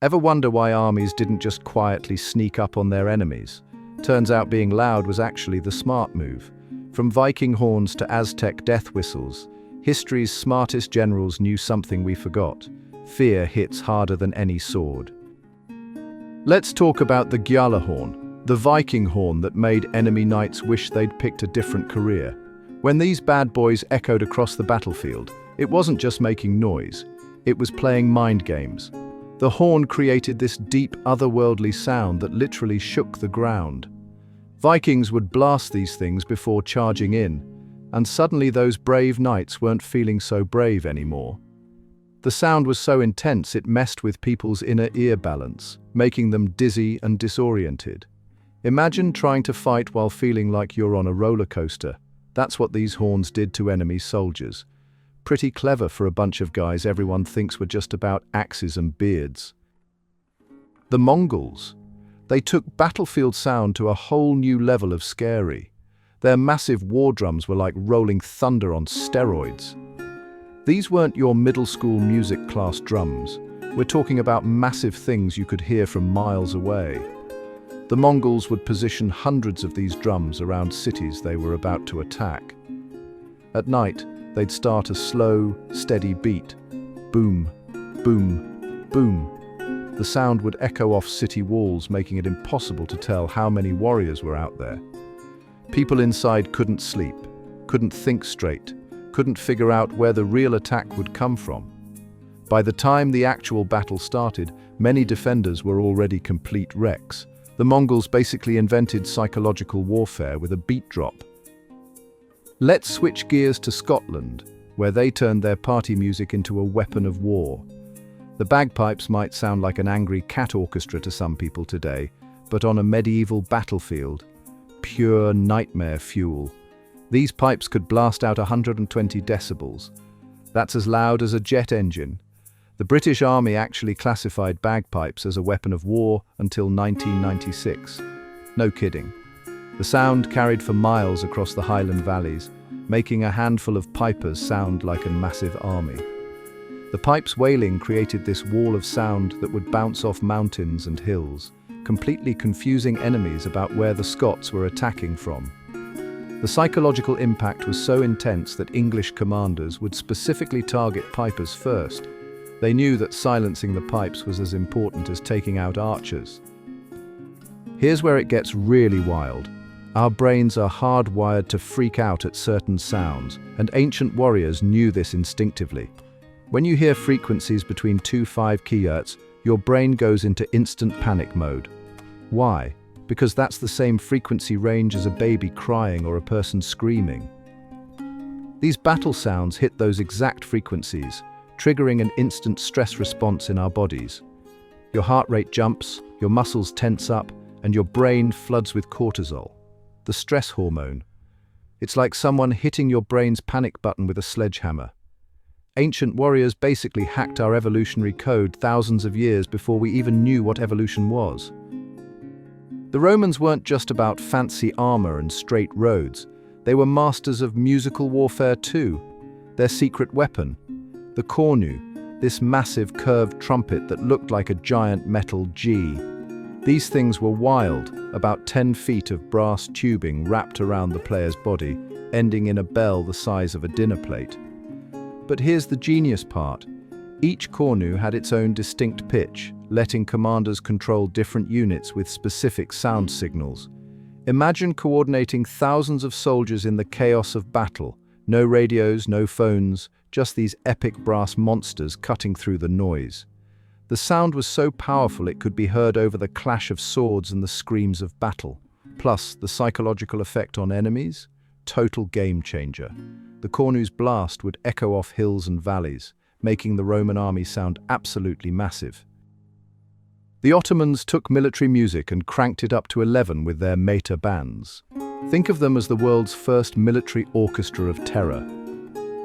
Ever wonder why armies didn't just quietly sneak up on their enemies? Turns out being loud was actually the smart move. From Viking horns to Aztec death whistles, history's smartest generals knew something we forgot. Fear hits harder than any sword. Let's talk about the Gjallarhorn, the Viking horn that made enemy knights wish they'd picked a different career. When these bad boys echoed across the battlefield, it wasn't just making noise, it was playing mind games. The horn created this deep, otherworldly sound that literally shook the ground. Vikings would blast these things before charging in, and suddenly those brave knights weren't feeling so brave anymore. The sound was so intense it messed with people's inner ear balance, making them dizzy and disoriented. Imagine trying to fight while feeling like you're on a roller coaster. That's what these horns did to enemy soldiers. Pretty clever for a bunch of guys everyone thinks were just about axes and beards. The Mongols. They took battlefield sound to a whole new level of scary. Their massive war drums were like rolling thunder on steroids. These weren't your middle school music class drums. We're talking about massive things you could hear from miles away. The Mongols would position hundreds of these drums around cities they were about to attack. At night, they'd start a slow, steady beat. Boom, boom, boom. The sound would echo off city walls, making it impossible to tell how many warriors were out there. People inside couldn't sleep, couldn't think straight, couldn't figure out where the real attack would come from. By the time the actual battle started, many defenders were already complete wrecks. The Mongols basically invented psychological warfare with a beat drop. Let's switch gears to Scotland, where they turned their party music into a weapon of war. The bagpipes might sound like an angry cat orchestra to some people today, but on a medieval battlefield, pure nightmare fuel. These pipes could blast out 120 decibels. That's as loud as a jet engine. The British Army actually classified bagpipes as a weapon of war until 1996. No kidding. The sound carried for miles across the Highland valleys, making a handful of pipers sound like a massive army. The pipes' wailing created this wall of sound that would bounce off mountains and hills, completely confusing enemies about where the Scots were attacking from. The psychological impact was so intense that English commanders would specifically target pipers first. They knew that silencing the pipes was as important as taking out archers. Here's where it gets really wild. Our brains are hardwired to freak out at certain sounds, and ancient warriors knew this instinctively. When you hear frequencies between 2-5 kHz, your brain goes into instant panic mode. Why? Because that's the same frequency range as a baby crying or a person screaming. These battle sounds hit those exact frequencies, triggering an instant stress response in our bodies. Your heart rate jumps, your muscles tense up, and your brain floods with cortisol, the stress hormone. It's like someone hitting your brain's panic button with a sledgehammer. Ancient warriors basically hacked our evolutionary code thousands of years before we even knew what evolution was. The Romans weren't just about fancy armor and straight roads. They were masters of musical warfare too. Their secret weapon, the cornu, this massive curved trumpet that looked like a giant metal G. These things were wild, about 10 feet of brass tubing wrapped around the player's body, ending in a bell the size of a dinner plate. But here's the genius part. Each cornu had its own distinct pitch, letting commanders control different units with specific sound signals. Imagine coordinating thousands of soldiers in the chaos of battle. No radios, no phones, just these epic brass monsters cutting through the noise. The sound was so powerful it could be heard over the clash of swords and the screams of battle. Plus, the psychological effect on enemies? Total game changer. The cornu's blast would echo off hills and valleys, making the Roman army sound absolutely massive. The Ottomans took military music and cranked it up to 11 with their Mater bands. Think of them as the world's first military orchestra of terror.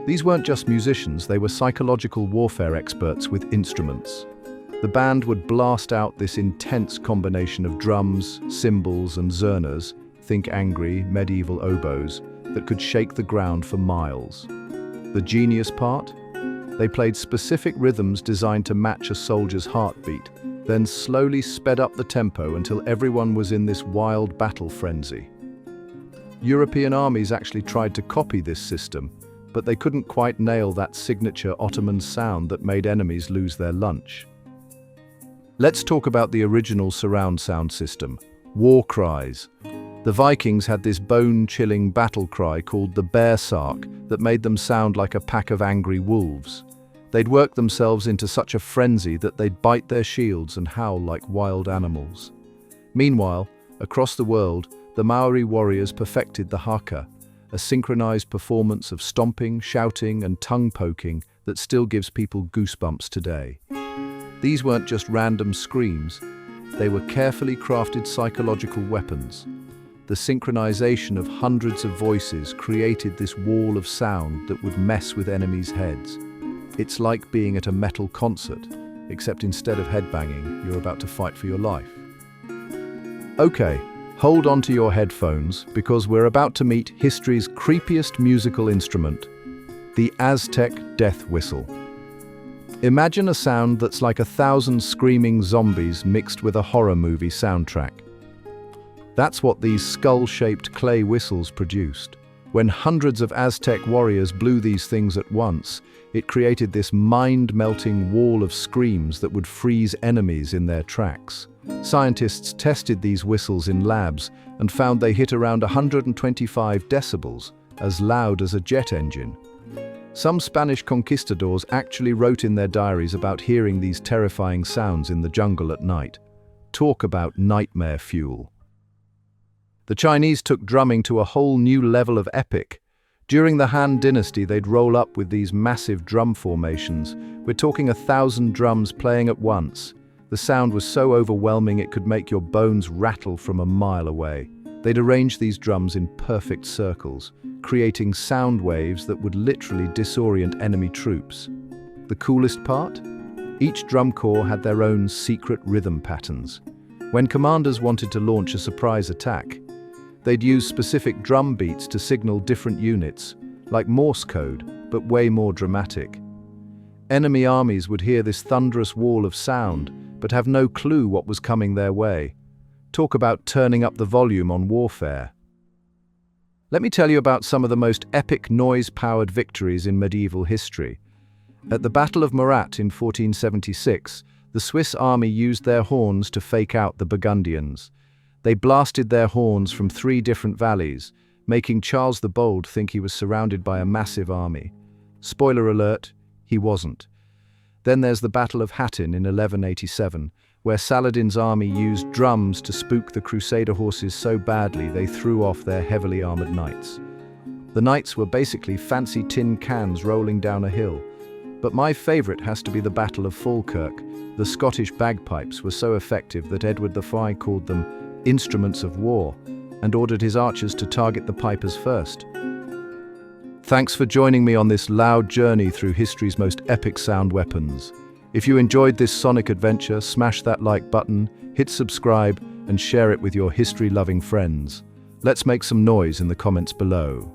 These weren't just musicians, they were psychological warfare experts with instruments. The band would blast out this intense combination of drums, cymbals, and zurnas, think angry, medieval oboes, that could shake the ground for miles. The genius part? They played specific rhythms designed to match a soldier's heartbeat, then slowly sped up the tempo until everyone was in this wild battle frenzy. European armies actually tried to copy this system, but they couldn't quite nail that signature Ottoman sound that made enemies lose their lunch. Let's talk about the original surround sound system, war cries. The Vikings had this bone-chilling battle cry called the bear sark that made them sound like a pack of angry wolves. They'd work themselves into such a frenzy that they'd bite their shields and howl like wild animals. Meanwhile, across the world, the Maori warriors perfected the haka, a synchronized performance of stomping, shouting, and tongue-poking that still gives people goosebumps today. These weren't just random screams, they were carefully crafted psychological weapons. The synchronization of hundreds of voices created this wall of sound that would mess with enemies' heads. It's like being at a metal concert, except instead of headbanging, you're about to fight for your life. Okay, hold on to your headphones because we're about to meet history's creepiest musical instrument, the Aztec death whistle. Imagine a sound that's like 1,000 screaming zombies mixed with a horror movie soundtrack. That's what these skull-shaped clay whistles produced. When hundreds of Aztec warriors blew these things at once, it created this mind-melting wall of screams that would freeze enemies in their tracks. Scientists tested these whistles in labs and found they hit around 125 decibels, as loud as a jet engine. Some Spanish conquistadors actually wrote in their diaries about hearing these terrifying sounds in the jungle at night. Talk about nightmare fuel. The Chinese took drumming to a whole new level of epic. During the Han Dynasty, they'd roll up with these massive drum formations. We're talking 1,000 drums playing at once. The sound was so overwhelming it could make your bones rattle from a mile away. They'd arrange these drums in perfect circles, creating sound waves that would literally disorient enemy troops. The coolest part? Each drum corps had their own secret rhythm patterns. When commanders wanted to launch a surprise attack, they'd use specific drum beats to signal different units, like Morse code, but way more dramatic. Enemy armies would hear this thunderous wall of sound, but have no clue what was coming their way. Talk about turning up the volume on warfare. Let me tell you about some of the most epic noise-powered victories in medieval history. At the Battle of Murat in 1476, the Swiss army used their horns to fake out the Burgundians. They blasted their horns from 3 different valleys, making Charles the Bold think he was surrounded by a massive army. Spoiler alert, he wasn't. Then there's the Battle of Hattin in 1187, where Saladin's army used drums to spook the Crusader horses so badly they threw off their heavily armored knights. The knights were basically fancy tin cans rolling down a hill. But my favorite has to be the Battle of Falkirk. The Scottish bagpipes were so effective that Edward IV called them instruments of war, and ordered his archers to target the pipers first. Thanks for joining me on this loud journey through history's most epic sound weapons. If you enjoyed this sonic adventure, smash that like button, hit subscribe, and share it with your history-loving friends. Let's make some noise in the comments below.